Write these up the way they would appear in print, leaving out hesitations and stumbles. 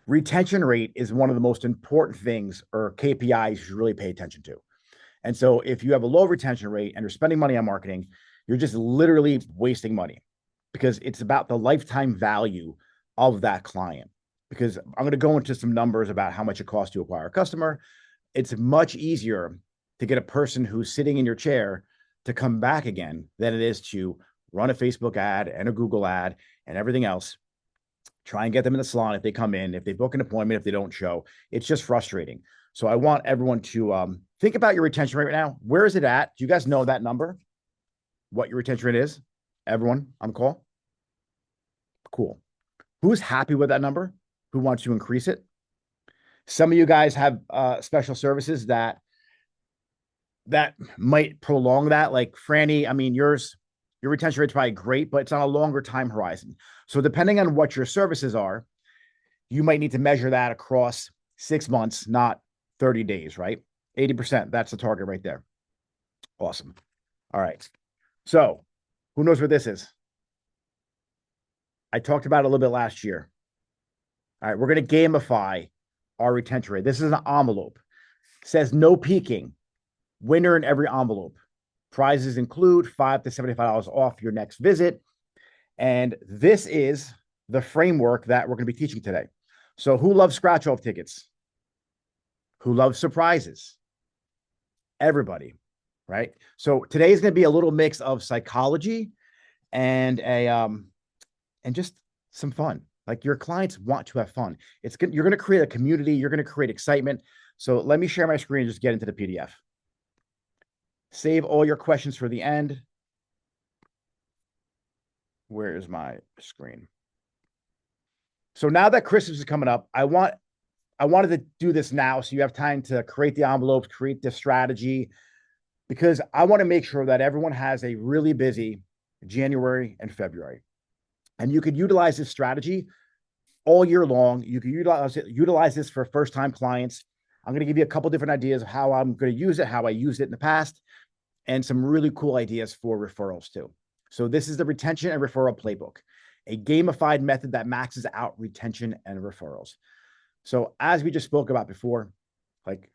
Retention rate is one of the most important things or KPIs you should really pay attention to. And so if you have a low retention rate and you're spending money on marketing, you're just literally wasting money because it's about the lifetime value of that client. Because I'm going to go into some numbers about how much it costs to acquire a customer. It's much easier to get a person who's sitting in your chair to come back again than it is to run a Facebook ad and a Google ad and everything else. Try and get them in the salon if they come in, if they book an appointment, if they don't show. It's just frustrating. So I want everyone to think about your retention rate right now. Where is it at? Do you guys know that number? What your retention rate is? Everyone on the call? Cool. Who's happy with that number? Who wants to increase it? Some of you guys have special services that might prolong that. Like Franny, I mean, your retention rate's probably great, but it's on a longer time horizon. So depending on what your services are, you might need to measure that across 6 months, not 30 days, right? 80%. That's the target right there. Awesome. All right. So who knows what this is? I talked about it a little bit last year. All right. We're going to gamify our retention rate. This is an envelope. It says no peaking. Winner in every envelope. Prizes include $5 to $75 off your next visit. And this is the framework that we're going to be teaching today. So who loves scratch off tickets? Who loves surprises? Everybody, right? So today is going to be a little mix of psychology and and just some fun. Like your clients want to have fun. You're going to create a community. You're going to create excitement. So let me share my screen and just get into the PDF. Save all your questions for the end. Where is my screen? So now that Christmas is coming up, I wanted to do this now so you have time to create the envelopes, create the strategy, because I want to make sure that everyone has a really busy January and February. And you could utilize this strategy all year long. You can utilize this for first-time clients. I'm going to give you a couple different ideas of how I'm going to use it, how I used it in the past, and some really cool ideas for referrals too. So this is the retention and referral playbook, a gamified method that maxes out retention and referrals. So as we just spoke about before, like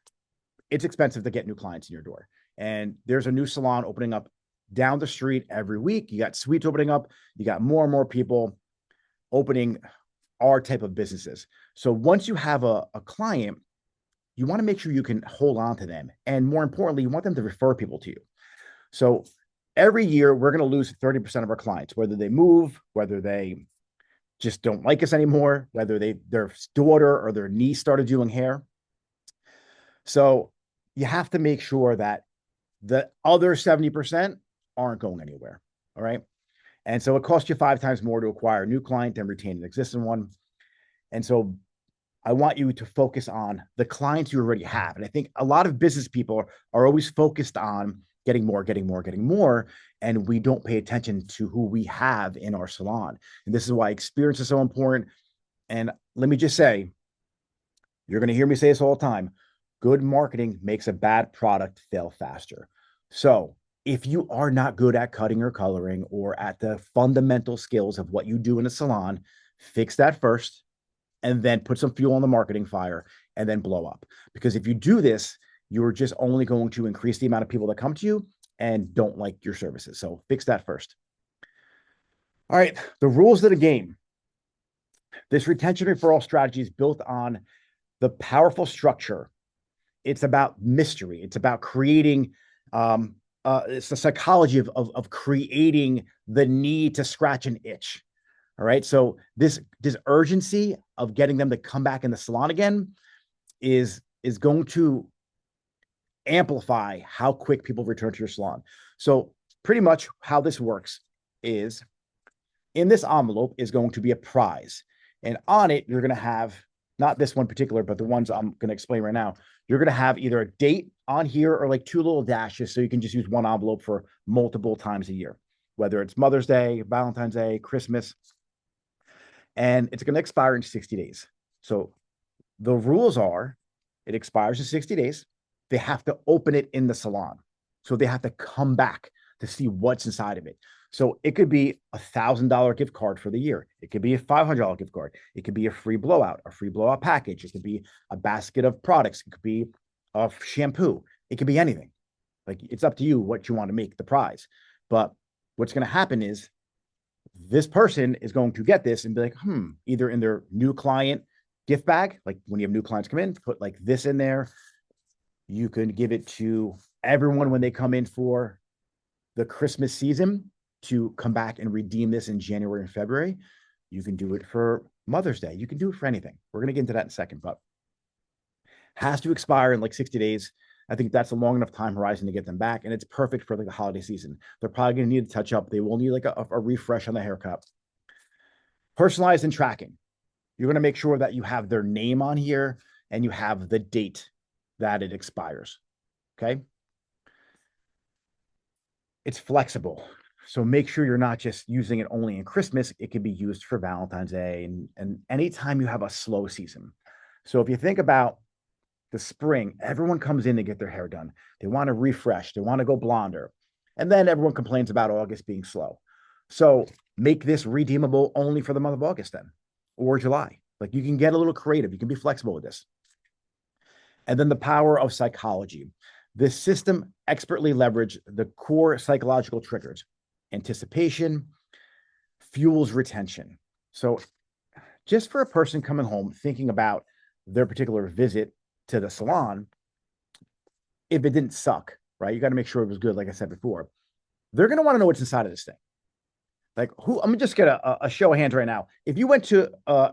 it's expensive to get new clients in your door. And there's a new salon opening up down the street every week. You got suites opening up. You got more and more people opening our type of businesses. So once you have a client, you want to make sure you can hold on to them. And more importantly, you want them to refer people to you. So every year we're going to lose 30% of our clients, whether they move, whether they just don't like us anymore, whether their daughter or their niece started doing hair. So you have to make sure that the other 70% aren't going anywhere. All right. And so it costs you 5 times more to acquire a new client than retain an existing one. And so I want you to focus on the clients you already have. And I think a lot of business people are always focused on getting more, getting more, getting more. And we don't pay attention to who we have in our salon. And this is why experience is so important. And let me just say, you're going to hear me say this all the time. Good marketing makes a bad product fail faster. So if you are not good at cutting or coloring or at the fundamental skills of what you do in a salon, fix that first and then put some fuel on the marketing fire and then blow up. Because if you do this, you're just only going to increase the amount of people that come to you and don't like your services. So fix that first. All right, the rules of the game. This retention referral strategy is built on the powerful structure. It's about mystery. It's about creating, it's the psychology of creating the need to scratch an itch. All right. So this urgency of getting them to come back in the salon again is going to amplify how quick people return to your salon. So pretty much how this works is in this envelope is going to be a prize. And on it, you're going to have not this one particular, but the ones I'm going to explain right now. You're going to have either a date on here or like 2 little dashes. So you can just use one envelope for multiple times a year, whether it's Mother's Day, Valentine's Day, Christmas. And it's going to expire in 60 days. So the rules are it expires in 60 days. They have to open it in the salon. So they have to come back to see what's inside of it. So it could be $1,000 gift card for the year. It could be a $500 gift card. It could be a free blowout package. It could be a basket of products. It could be a shampoo. It could be anything. Like, it's up to you what you want to make the prize. But what's going to happen is this person is going to get this and be like, either in their new client gift bag, like when you have new clients come in, put like this in there. You can give it to everyone when they come in for the Christmas season to come back and redeem this in January and February. You can do it for Mother's Day. You can do it for anything. We're going to get into that in a second, but has to expire in like 60 days. I think that's a long enough time horizon to get them back. And it's perfect for like the holiday season. They're probably going to need a touch up. They will need like a refresh on the haircut. Personalized and tracking. You're going to make sure that you have their name on here and you have the date that it expires. Okay. It's flexible. So make sure you're not just using it only in Christmas. It can be used for Valentine's Day and anytime you have a slow season. So if you think about the spring, everyone comes in to get their hair done. They want to refresh. They want to go blonder. And then everyone complains about August being slow. So make this redeemable only for the month of August then, or July. Like, you can get a little creative. You can be flexible with this. And then the power of psychology. This system expertly leveraged the core psychological triggers. Anticipation fuels retention. So just for a person coming home thinking about their particular visit to the salon, if it didn't suck, right? You got to make sure it was good, like I said before. They're going to want to know what's inside of this thing. Like, I'm going to just get a show of hands right now. If you went to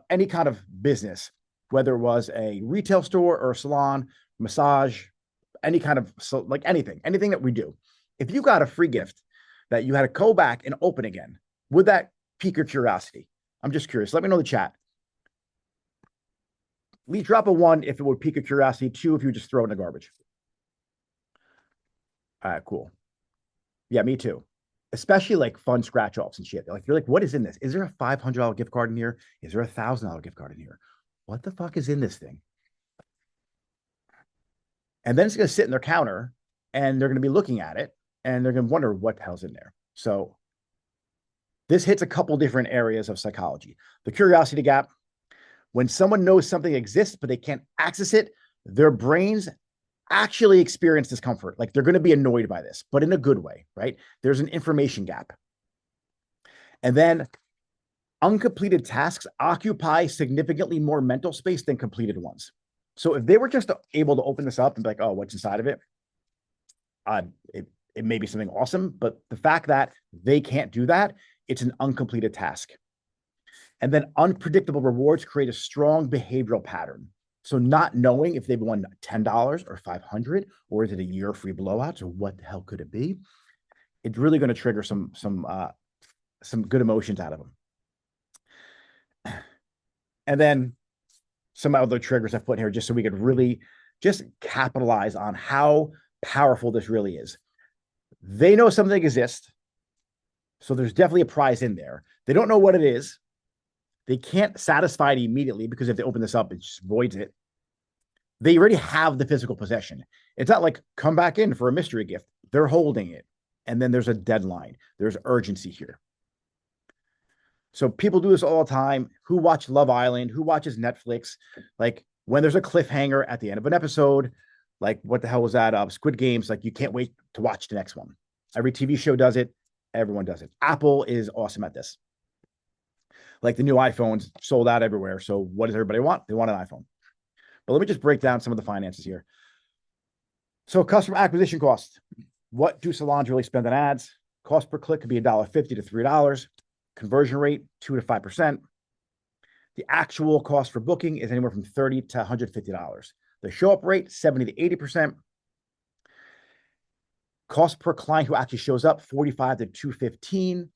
any kind of business, whether it was a retail store or a salon, massage, any kind of, like anything that we do, if you got a free gift that you had to go back and open again, would that pique your curiosity? I'm just curious. Let me know in the chat. Leave drop a 1 if it would pique your curiosity. 2 if you just throw it in the garbage. All right, cool. Yeah, me too. Especially like fun scratch offs and shit. Like, you're like, what is in this? Is there a $500 gift card in here? Is there a $1,000 gift card in here? What the fuck is in this thing? And then it's going to sit in their counter and they're going to be looking at it and they're going to wonder what the hell's in there. So this hits a couple different areas of psychology. The curiosity gap. When someone knows something exists, but they can't access it, their brains actually experience discomfort. Like, they're going to be annoyed by this, but in a good way, right? There's an information gap. And then uncompleted tasks occupy significantly more mental space than completed ones. So if they were just able to open this up and be like, oh, what's inside of it? It may be something awesome, but the fact that they can't do that, it's an uncompleted task. And then unpredictable rewards create a strong behavioral pattern. So not knowing if they've won $10 or $500, or is it a year free blowouts, or what the hell could it be? It's really going to trigger some good emotions out of them. And then some other triggers I've put here just so we could really just capitalize on how powerful this really is. They know something exists, so there's definitely a prize in there. They don't know what it is. They can't satisfy it immediately because if they open this up, it just voids it. They already have the physical possession. It's not like come back in for a mystery gift. They're holding it. And then there's a deadline. There's urgency here. So people do this all the time. Who watch Love Island? Who watches Netflix? Like, when there's a cliffhanger at the end of an episode, like, what the hell was that? Squid Games. Like, you can't wait to watch the next one. Every TV show does it. Everyone does it. Apple is awesome at this. Like, the new iPhones sold out everywhere. So what does everybody want? They want an iPhone. But let me just break down some of the finances here. So customer acquisition costs. What do salons really spend on ads? Cost per click could be $1.50 to $3. Conversion rate, 2 to 5%. The actual cost for booking is anywhere from $30 to $150. The show-up rate, 70 to 80%. Cost per client who actually shows up, $45 to $215.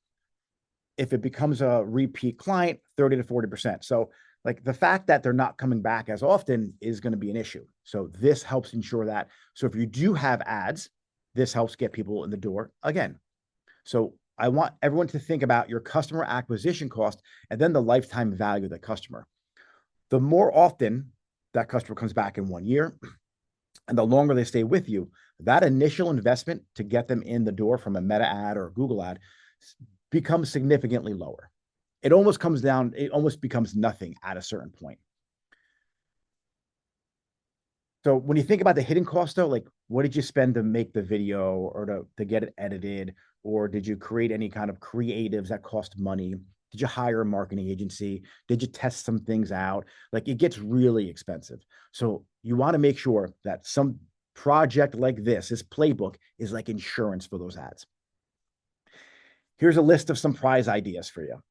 If it becomes a repeat client, 30 to 40%. So, like, the fact that they're not coming back as often is going to be an issue. So this helps ensure that. So if you do have ads, this helps get people in the door again. So I want everyone to think about your customer acquisition cost and then the lifetime value of the customer. The more often that customer comes back in 1 year and the longer they stay with you, that initial investment to get them in the door from a Meta ad or a Google ad becomes significantly lower. It almost comes down, it almost becomes nothing at a certain point. So when you think about the hidden cost though, like what did you spend to make the video or to get it edited? Or did you create any kind of creatives that cost money? Did you hire a marketing agency? Did you test some things out? Like it gets really expensive. So you want to make sure that some project like this playbook is like insurance for those ads. Here's a list of some prize ideas for you.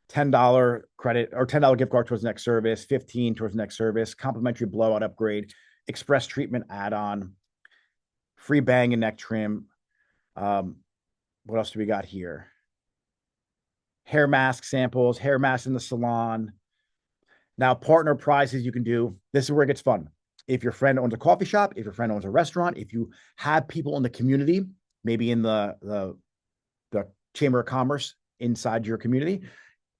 $10 credit or $10 gift card towards the next service, 15 towards the next service, complimentary blowout upgrade, express treatment add-on, free bang and neck trim. What else do we got here? Hair mask samples, hair masks in the salon. Now, partner prizes you can do. This is where it gets fun. If your friend owns a coffee shop, if your friend owns a restaurant, if you have people in the community, maybe in the Chamber of Commerce inside your community,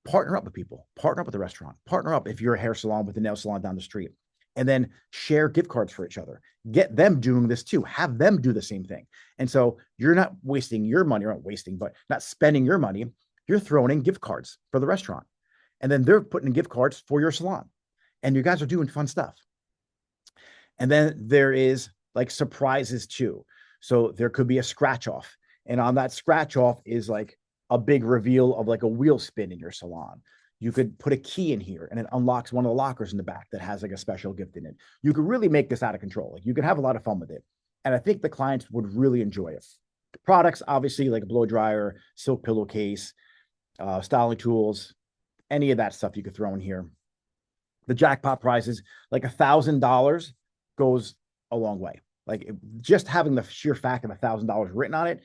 partner up with people, partner up with the restaurant, partner up if you're a hair salon with a nail salon down the street, and then share gift cards for each other. Get them doing this too. Have them do the same thing. And so you're not wasting your money, or not wasting, but not spending your money. You're throwing in gift cards for the restaurant. And then they're putting in gift cards for your salon. And you guys are doing fun stuff. And then there is like surprises too. So there could be a scratch off. And on that scratch off is like a big reveal of like a wheel spin in your salon. You could put a key in here and it unlocks one of the lockers in the back that has like a special gift in it. You could really make this out of control. Like you could have a lot of fun with it. And I think the clients would really enjoy it. The products, obviously, like a blow dryer, silk pillowcase, styling tools, any of that stuff you could throw in here. The jackpot prizes, like $1,000 goes a long way. Like just having the sheer fact of $1,000 written on it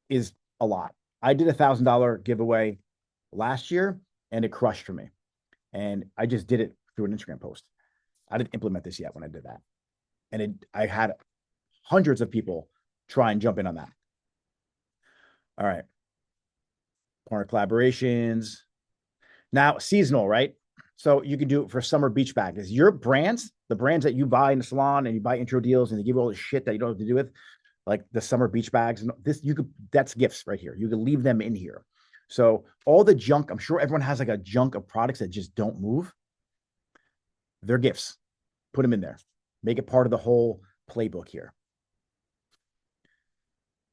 is a lot. I did $1,000 giveaway last year and it crushed for me. And I just did it through an Instagram post. I didn't implement this yet when I did that. And I had hundreds of people try and jump in on that. All right. Partner collaborations. Now, seasonal, right? So you can do it for summer beach bag. Is your brands, the brands that you buy in the salon and you buy intro deals and they give you all the shit that you don't have to do with, like the summer beach bags and this, that's gifts right here. You can leave them in here. So all the junk, I'm sure everyone has like a junk of products that just don't move. They're gifts. Put them in there. Make it part of the whole playbook here.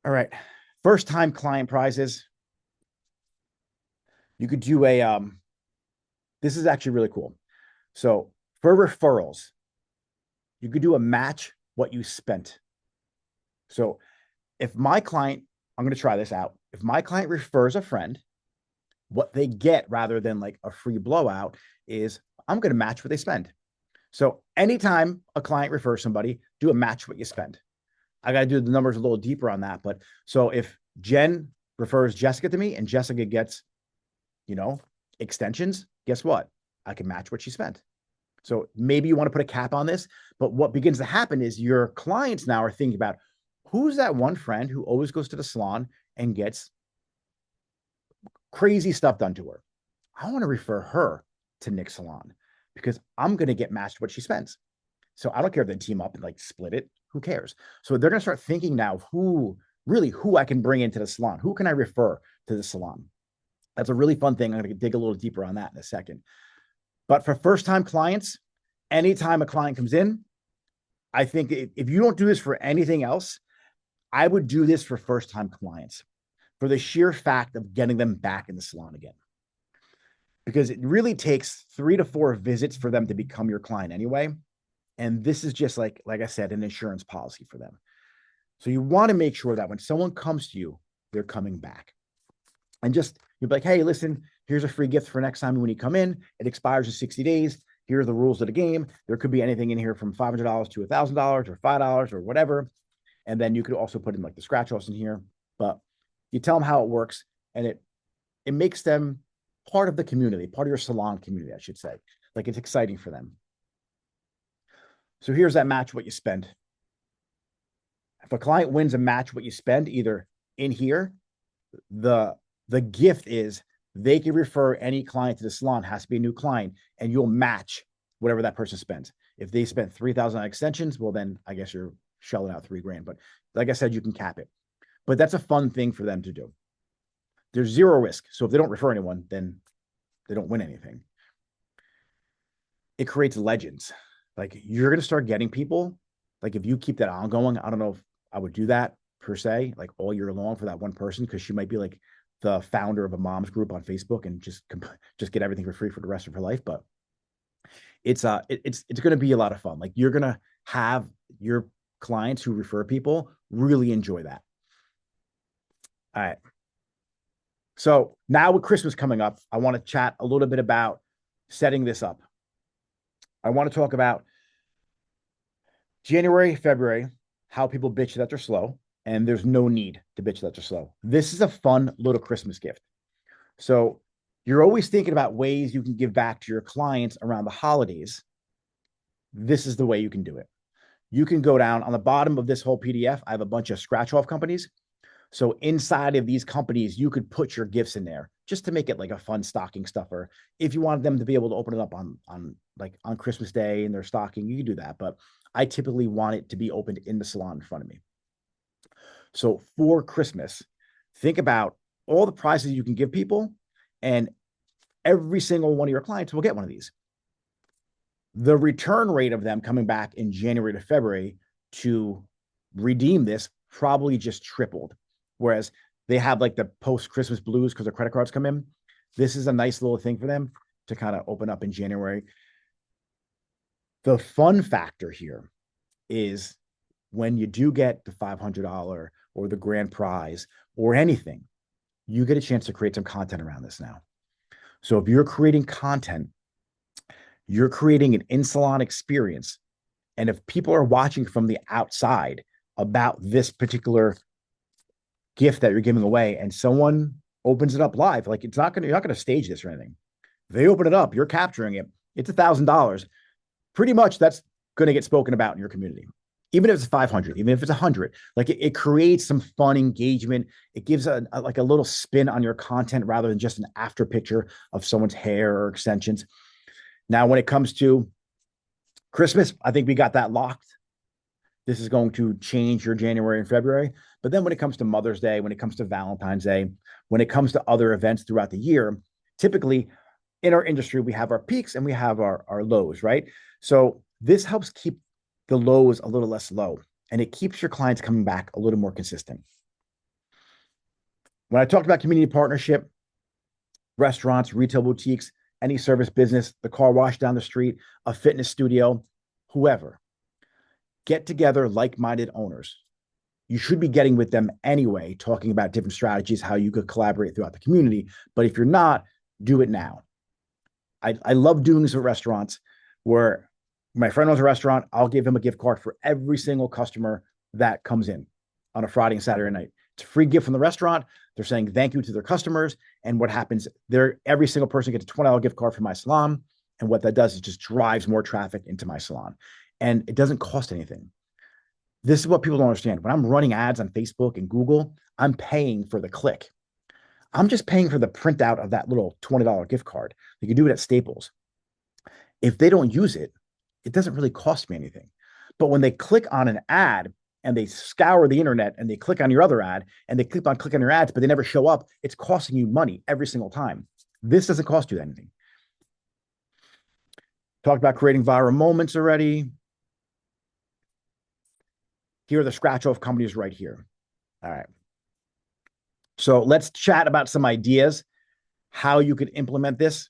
All right. First time client prizes. You could do this is actually really cool. So for referrals, you could do a match what you spent. So if my client, I'm going to try this out. If my client refers a friend, what they get rather than like a free blowout is I'm going to match what they spend. So anytime a client refers somebody, do a match what you spend. I got to do the numbers a little deeper on that. But so if Jen refers Jessica to me and Jessica gets, extensions, guess what? I can match what she spent. So maybe you want to put a cap on this, but what begins to happen is your clients now are thinking about who's that one friend who always goes to the salon and gets crazy stuff done to her. I want to refer her to Nick's salon because I'm going to get matched what she spends. So I don't care if they team up and like split it. Who cares? So they're going to start thinking now who I can bring into the salon. Who can I refer to the salon? That's a really fun thing. I'm going to dig a little deeper on that in a second. But for first-time clients, anytime a client comes in, I think if you don't do this for anything else, I would do this for first-time clients for the sheer fact of getting them back in the salon again. Because it really takes 3 to 4 visits for them to become your client anyway. And this is just like I said, an insurance policy for them. So you want to make sure that when someone comes to you, they're coming back. And just, you'll be like, hey, listen, here's a free gift for next time when you come in. It expires in 60 days. Here are the rules of the game. There could be anything in here from $500 to $1,000 or $5 or whatever. And then you could also put in like the scratch offs in here. But you tell them how it works, and it makes them part of the community, part of your salon community, I should say. Like it's exciting for them. So here's that match what you spend. If a client wins a match what you spend, either in here, the gift is they can refer any client to the salon, has to be a new client, and you'll match whatever that person spends. If they spent 3,000 on extensions, well, then I guess you're shelling out $3,000. But like I said, you can cap it. But that's a fun thing for them to do. there's zero risk. So if they don't refer anyone, then they don't win anything. It creates legends. Like you're going to start getting people. Like if you keep that ongoing, I don't know if I would do that per se, like all year long for that one person, because she might be like the founder of a mom's group on Facebook and just get everything for free for the rest of her life. But it's going to be a lot of fun. Like you're going to have your clients who refer people really enjoy that. All right. So now with Christmas coming up, I want to chat a little bit about setting this up. I want to talk about January, February, how people bitch that they're slow, and there's no need to bitch that they're slow. This is a fun little Christmas gift. So you're always thinking about ways you can give back to your clients around the holidays. This is the way you can do it. You can go down on the bottom of this whole PDF. I have a bunch of scratch off companies. So inside of these companies, you could put your gifts in there just to make it like a fun stocking stuffer. If you wanted them to be able to open it up on Christmas Day in their stocking, you can do that. But I typically want it to be opened in the salon in front of me. So for Christmas, think about all the prizes you can give people, and every single one of your clients will get one of these. The return rate of them coming back in January to February to redeem this probably just tripled. Whereas they have like the post-Christmas blues because their credit cards come in. This is a nice little thing for them to kind of open up in January. The fun factor here is when you do get the $500 or the grand prize or anything, you get a chance to create some content around this now. So if you're creating content, you're creating an in-salon experience. And if people are watching from the outside about this particular gift that you're giving away and someone opens it up live, like you're not going to stage this or anything. They open it up, you're capturing it. It's $1,000. Pretty much that's going to get spoken about in your community. Even if it's 500, even if it's 100, like it creates some fun engagement. It gives a little spin on your content rather than just an after picture of someone's hair or extensions. Now, when it comes to Christmas, I think we got that locked. This is going to change your January and February. But then when it comes to Mother's Day, when it comes to Valentine's Day, when it comes to other events throughout the year, typically in our industry, we have our peaks and we have our lows, right? So this helps keep the lows a little less low, and it keeps your clients coming back a little more consistent. When I talked about community partnership, restaurants, retail boutiques, any service business, the car wash down the street, a fitness studio, whoever, get together like-minded owners. You should be getting with them anyway, talking about different strategies, how you could collaborate throughout the community. But if you're not, do it now. I love doing this at restaurants where my friend owns a restaurant. I'll give him a gift card for every single customer that comes in on a Friday and Saturday night. It's a free gift from the restaurant. They're saying thank you to their customers. And what happens there, every single person gets a $20 gift card from my salon. And what that does is just drives more traffic into my salon. And it doesn't cost anything. This is what people don't understand. When I'm running ads on Facebook and Google, I'm paying for the click. I'm just paying for the printout of that little $20 gift card. You can do it at Staples. If they don't use it, it doesn't really cost me anything. But when they click on an ad and they scour the internet and they click on your other ad and they click on your ads, but they never show up, it's costing you money every single time. This doesn't cost you anything. Talked about creating viral moments already. Here are the scratch off companies right here. All right. So let's chat about some ideas, how you could implement this